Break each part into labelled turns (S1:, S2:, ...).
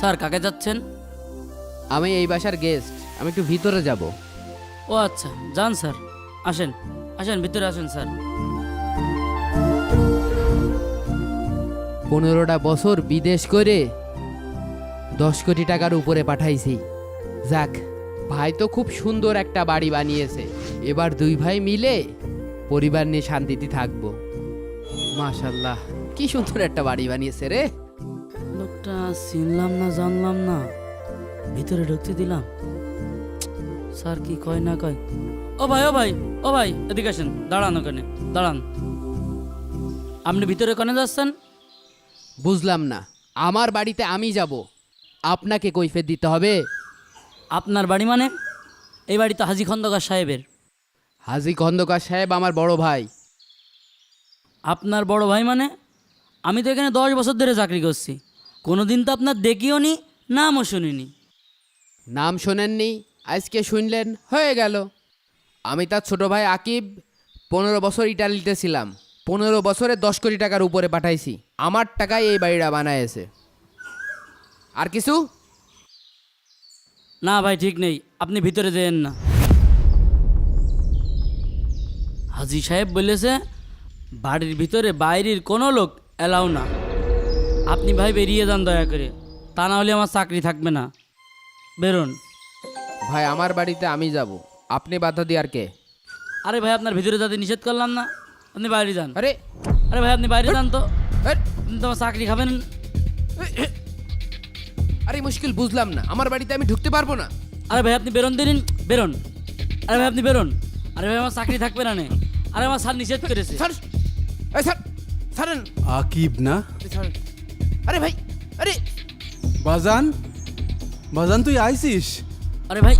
S1: Sir কাকে যাচ্ছেন?
S2: আমি এই বাসার গেস্ট, আমি একটু ভিতরে যাব।
S1: ও আচ্ছা, যান স্যার। আসেন আসেন, ভিতরে আসেন স্যার।
S2: 15টা বছর বিদেশ করে 10 কোটি টাকার উপরে পাঠাইছি। যাক, ভাই তো খুব সুন্দর একটা বাড়ি বানিয়েছে। এবার দুই ভাই মিলে পরিবার নিয়ে শান্তিতে থাকবো। মাশাল্লাহ, কি সুন্দর একটা বাড়ি বানিয়েছে রে।
S1: লোকটা চিনলাম না, জানলাম না, ভিতরে ঢুকতে দিলাম। স্যার কি কয় না কয়। ও ভাই ও ভাই ও ভাই, এদিকে আসেন, দাঁড়ান ওখানে, দাঁড়ান। আপনি ভিতরে কোনে যাচ্ছেন?
S2: বুঝলাম না, আমার বাড়িতে আমি যাব, আপনাকে কৈফিয়ত দিতে হবে?
S1: আপনার বাড়ি মানে? এই বাড়ি তো হাজী খন্দকার সাহেবের।
S2: হাজী খন্দকার সাহেব আমার বড় ভাই।
S1: আপনার বড় ভাই মানে? আমি তো এখানে 10 বছর ধরে চাকরি করছি, কোনোদিন তো আপনার দেখিও নি, নামও শুনিনি।
S2: নাম শোনেননি, আজকে শুনলেন, হয়ে গেল। আমি তার ছোট ভাই আকিব, 15 বছর ইটালিতে ছিলাম। 15 বছরে 10 কোটি টাকার উপরে পাঠাইছি। আমার টাকায় এই বাড়িটা বানায়েছে। আর কিছু?
S1: না ভাই, ঠিক নেই, আপনি ভিতরে যেয়েন না। হাজী সাহেব বলেছে বাড়ির ভিতরে বাইরের কোনো লোক এলাও না। আপনি ভাই বেরিয়ে যান দয়া করে, তা না হলে আমার চাকরি থাকবে না। বেরোন।
S2: ভাই, আমার বাড়িতে আমি যাব, আপনি বাধা দিয়ে আর কে?
S1: আরে ভাই, আপনার ভিতরে যাতে নিষেধ করলাম না, আপনি বাইরে যান।
S2: আরে
S1: আরে ভাই, আপনি বাইরে যান তো,
S2: আরে,
S1: আপনি তো আমার চাকরি খাবেন।
S2: আরে মুশকিল বুঝলাম না, আমার বাড়িতে আমি ঢুকতে পারবো না।
S1: আরে ভাই, আপনি বেরোন দিন, বেরোন। আরে ভাই, আপনি বেরোন। আরে ভাই, আমার চাকরি থাকবে না নে। আরে আমার স্যার নিষেধ করেছে।
S2: স্যার, এই স্যার, ছাড়েন,
S3: আকিব না?
S2: ছাড়েন। আরে ভাই, আরে
S3: বাজান, বাজান তুই আইছিস?
S1: আরে ভাই,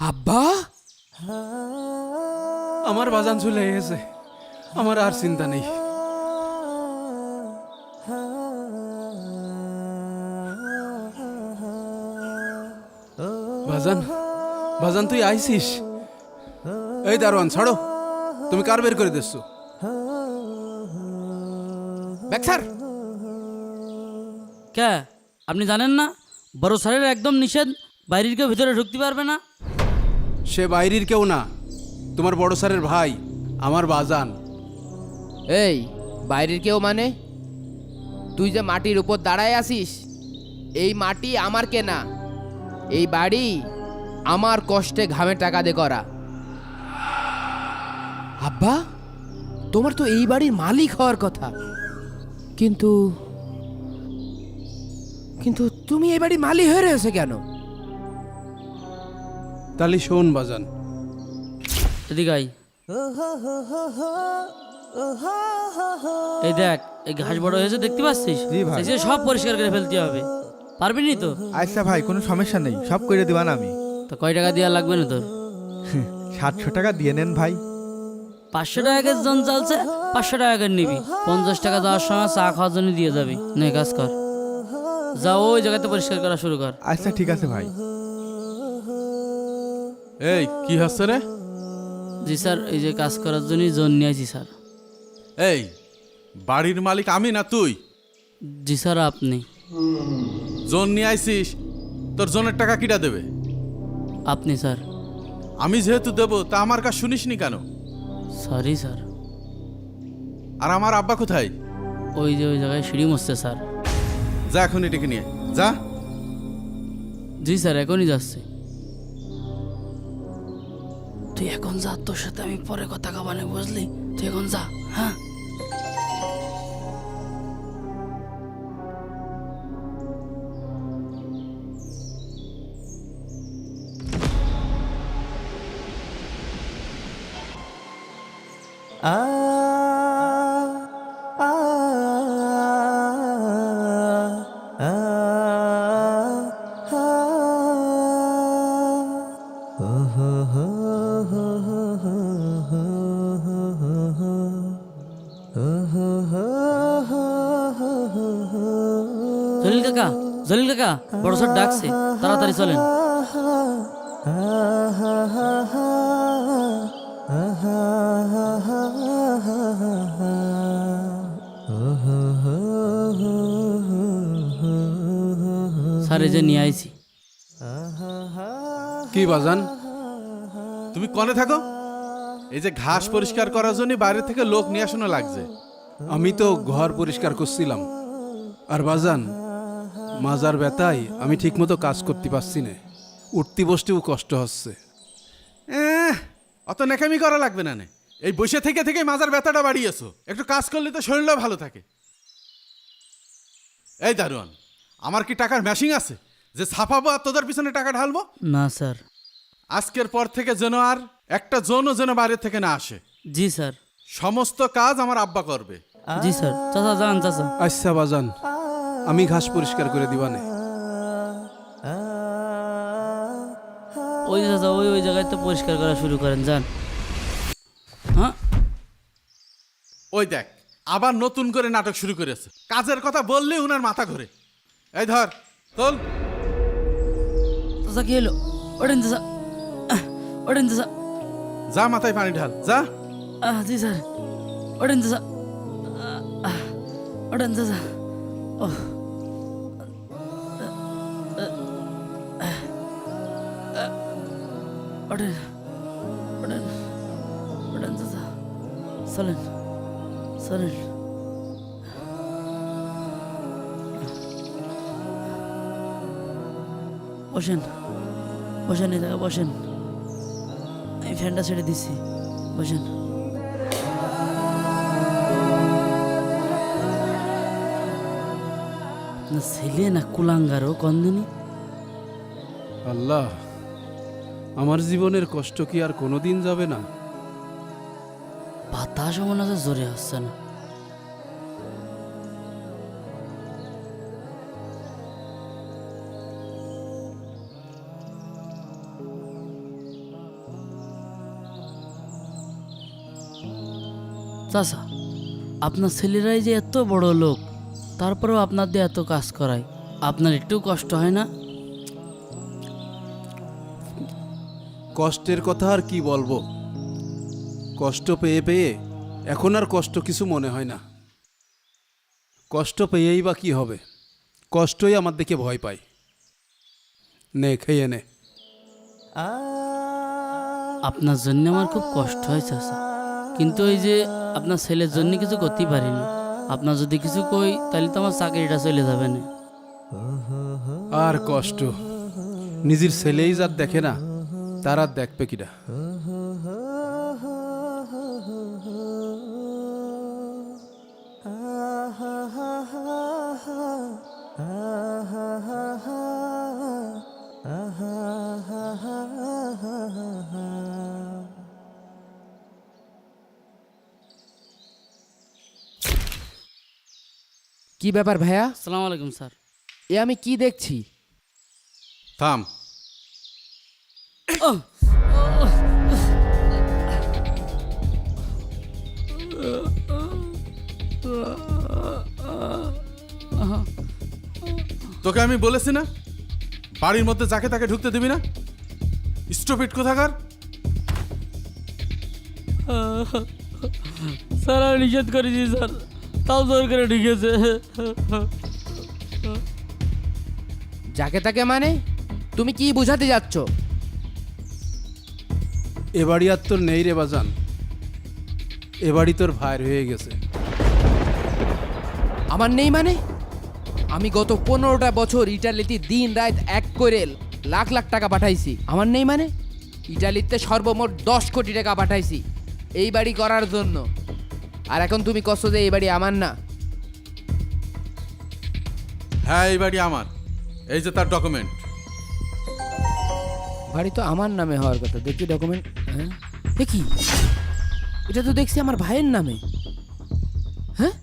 S2: আব্বা,
S3: আমার বাজান চলে গেছে, আমার আর চিন্তা নেই। বাজান, বাজান তুই আইছিস? এই দারোয়ান ছাড়ো, তুমি কার বের করে দিচ্ছ?
S2: Back sir.
S1: কে? আপনি জানেন না বড় স্যারের একদম নিষেধ, বাইরের কেউ ভিতরে ঢুকতে পারবে না।
S3: সে বাইরের কেউ না, তোমার বড় স্যারের ভাই, আমার বাজান।
S2: এই বাইরের কেউ মানে? তুই যে মাটির উপর দাঁড়ায় আছিস, এই মাটি আমার কেনা, এই বাড়ি আমার কষ্টে ঘামে টাকা দিয়ে করা। আব্বা, তোমার তো এই বাড়ির মালিক হওয়ার কথা, কিন্তু কিন্তু তুমি এই বাড়ির মালিক হয়ে রয়েছে কেন?
S3: তাহলে শোন বাজান,
S1: এদিকে আই। এই দেখ, এই ঘাস বড় হয়েছে দেখতে পাচ্ছিস?
S4: জি ভাই।
S1: সেগুলো সব পরিষ্কার করে ফেলতে হবে। পারবি নি তো?
S4: আচ্ছা ভাই, কোনো সমস্যা নেই, সব করে দিবান আমি।
S1: তো কয় টাকা দেওয়া লাগবে না তোর?
S4: 700 টাকা দিয়ে নেন ভাই।
S1: 500 টাকা জন চালছে, 500 টাকা করে নিবি। 50 টাকা যাওয়ার সময় চা খাওয়ার জন্য দিয়ে যাবি। নে কাজ কর, যা ওই জায়গাতে পরিষ্কার করা শুরু কর।
S4: আচ্ছা ঠিক আছে ভাই।
S3: এই কি হচ্ছে রে?
S1: জি স্যার, এই যে কাজ করার জন্যই জন নিয়েছি স্যার।
S5: এই বাড়ির মালিক আমি না তুই?
S1: জি স্যার, আপনি।
S5: জোন নিয়ে আইসিস, তোর জোনের টাকা কিটা দেবে?
S1: আপনি স্যার।
S5: আমি যেহেতু দেবো তা আমার কাজ শুনিসনি কেন?
S1: Sorry sir.
S5: আর আমার আব্বা কোথায়?
S1: ওই যে ওই জায়গায় সিঁড়ি মুছছে স্যার।
S5: যা এখন এটাকে নিয়ে যা।
S1: জি স্যার, এখনই যাচ্ছে। তুই এখন যা, তোর সাথে আমি পরে কথা কাবানে, বুঝলি? তুই এখন যা, হ্যাঁ? জলিল কাকা, জলিল কাকা, বড় স্যার ডাকছে, তাড়াতাড়ি চলেন। এই যে নিয়ে আইছি।
S3: কি বাজান?
S5: তুমি কনে থাকো? এই যে ঘাস পরিষ্কার করার জন্য বাইরে থেকে লোক নিয়ে আসানো লাগছে।
S3: আমি তো ঘর পরিষ্কার করছিলাম। আর বাজান, মাজার ব্যথায় আমি ঠিকমতো কাজ করতে পারছি না, উঠতে বসতেও কষ্ট হচ্ছে।
S5: অত নেকামি করা লাগবে না নে। এই বসে থেকে থেকে মাজার ব্যথাটা বাড়িয়েছো। একটু কাজ করলে তো শরীরটাও ভালো থাকে। এই দারোয়ান, আমার কি টাকার ম্যাশিং আছে যে ছাপাবো আর তোদের পিছনে টাকা ঢালবো?
S1: না স্যার।
S5: আজকের পর থেকে যেন আর একটা জনও যেন বাইরে থেকে না আসে।
S1: জি স্যার।
S5: সমস্ত কাজ আমার আব্বা করবে।
S1: জি স্যার। চাচা যান চাচা।
S3: আচ্ছা বাজান, আমি ঘাস পরিষ্কার করে দিবানে।
S1: ওই চাচা ওই জায়গায় তো পরিষ্কার করা শুরু করেন, যান। হ্যাঁ,
S5: ওই দেখ, আবার নতুন করে নাটক শুরু করেছে। কাজের কথা বললে উনার মাথা ঘোরে। এই ধর, তোল।
S1: চাচা কি হলো? ওঠেন চাচা, ওঠেন চাচা।
S5: যা মাথায় পানি ঢাল, যা।
S1: জি স্যার। ওঠেন চাচা, ওঠেন চাচা। ও ওঠেন, ওঠেন, ওঠেন চাচা। চলেন, চলেন। বসেন, বসেন, এই জায়গায় বসেন। আমি ফ্যানটা ছেড়ে দিচ্ছি, বসেন। না ছেলে না কুলাঙ্গারও কন্দিনী।
S3: আল্লাহ, আমার জীবনের কষ্ট কি আর কোনোদিন যাবে না?
S1: বাতাসও মনে হচ্ছে জোরে আসছে না। চাচা, আপনার ছেলেরাই যে এত বড় লোক, তারপরেও আপনার দিয়ে এত কাজ করায়, আপনার একটু কষ্ট হয় না?
S3: কষ্টের কথা আর কি বলবো, কষ্ট পেয়ে পেয়ে এখন আর কষ্ট কিছু মনে হয় না। কষ্ট পেয়েই বা কি হবে, কষ্টই আমার দেখে ভয় পায়। নে খেয়ে নে।
S1: আপনার জন্য আমার খুব কষ্ট হয় চাচা, কিন্তু ওই যে আপনার ছেলের জন্য কিছু করতেই পারিনি। আপনার যদি কিছু কই তাহলে তো আমার চাকরিটা চলে যাবে না।
S3: আর কষ্ট, নিজের ছেলেই যার দেখে না, তার আর দেখবে কিনা?
S2: কি ব্যাপার ভাইয়া?
S1: আসসালামু আলাইকুম স্যার।
S2: এ আমি কি দেখছি?
S5: থাম। তোকে আমি বলেছি না, বাড়ির মধ্যে যাকে তাকে ঢুকতে দিবি না। স্টপিট কোথাকার।
S1: স্যার আমি নিষেধ করেছি স্যার, তাও জোর করে ঢুকেছে।
S2: যাকে তাকে মানে তুমি কি বুঝাতে যাচ্ছ?
S3: এ বাড়ি আর তোর নেই রে বাজান, এ বাড়ি তোর ভাইয়ের হয়ে গেছে।
S2: আমার নেই মানে? আমি গত 15টা বছর ইটালিতে দিন রাত এক করে লাখ লাখ টাকা পাঠাইছি। আমার নেই মানে? ইটালিতে সর্বমোট 10 কোটি টাকা পাঠাইছি এই বাড়ি করার জন্য। আর এখন তুমি কষ্ট যে এই বাড়ি আমার না?
S5: হ্যাঁ, এই বাড়ি আমার। এই যে তার ডকুমেন্ট।
S2: বাড়ি তো আমার নামে হওয়ার কথা। দেখি ডকুমেন্ট। হ্যাঁ, দেখি, এটা তো দেখছি আমার ভাইয়ের নামে। হ্যাঁ,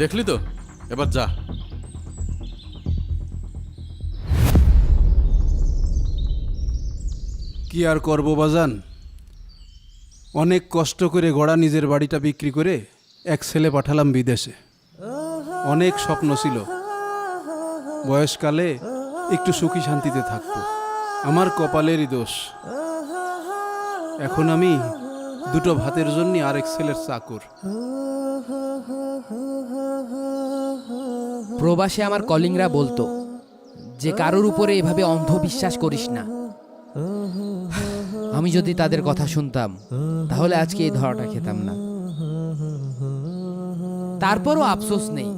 S5: দেখলি তো, এবার যা।
S3: কি আর করবো বাজান, অনেক কষ্ট করে গড়া নিজের বাড়িটা বিক্রি করে এক ছেলে পাঠালাম বিদেশে। অনেক স্বপ্ন ছিল বয়সকালে একটু সুখী শান্তিতে থাকবো, আমার কপালেরই দোষ। এখন আমি দুটো ভাতের জন্য আরেক ছেলের চাকর।
S2: প্রবাসে আমার কলিংরা বলতো যে কারোর উপরে এভাবে অন্ধবিশ্বাস করিস না। আমি যদি তাদের কথা শুনতাম তাহলে আজকে এই ধরাটা খেতাম না। তারপরও আফসোস নেই,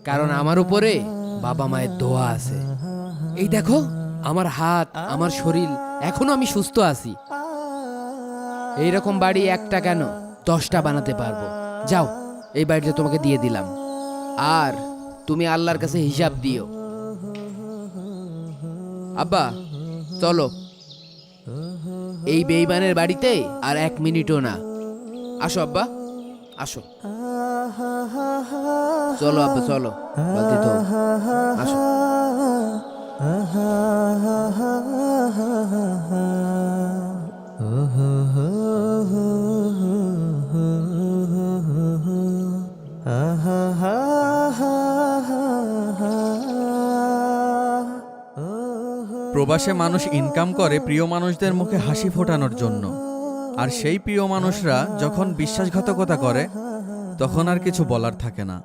S2: কারণ আমার উপরে বাবা মায়ের দোয়া আছে। এই দেখো আমার হাত, আমার শরীর, এখনো আমি সুস্থ আছি। এইরকম বাড়ি একটা কেন 10টা বানাতে পারবো। যাও, এই বাড়িটা তোমাকে দিয়ে দিলাম, আর তুমি আল্লাহর কাছে হিসাব দিও। আব্বা চলো, এই বেঈমানের বাড়িতে আর 1 মিনিটও না। আসো আব্বা, আসো। চলো আব্বা চলো, বালতি তো আসো।
S6: প্রবাসে মানুষ ইনকাম করে প্রিয় মানুষদের মুখে হাসি ফোটানোর জন্য, আর সেই প্রিয় মানুষরা যখন বিশ্বাসঘাতকতা করে তখন আর কিছু বলার থাকে না।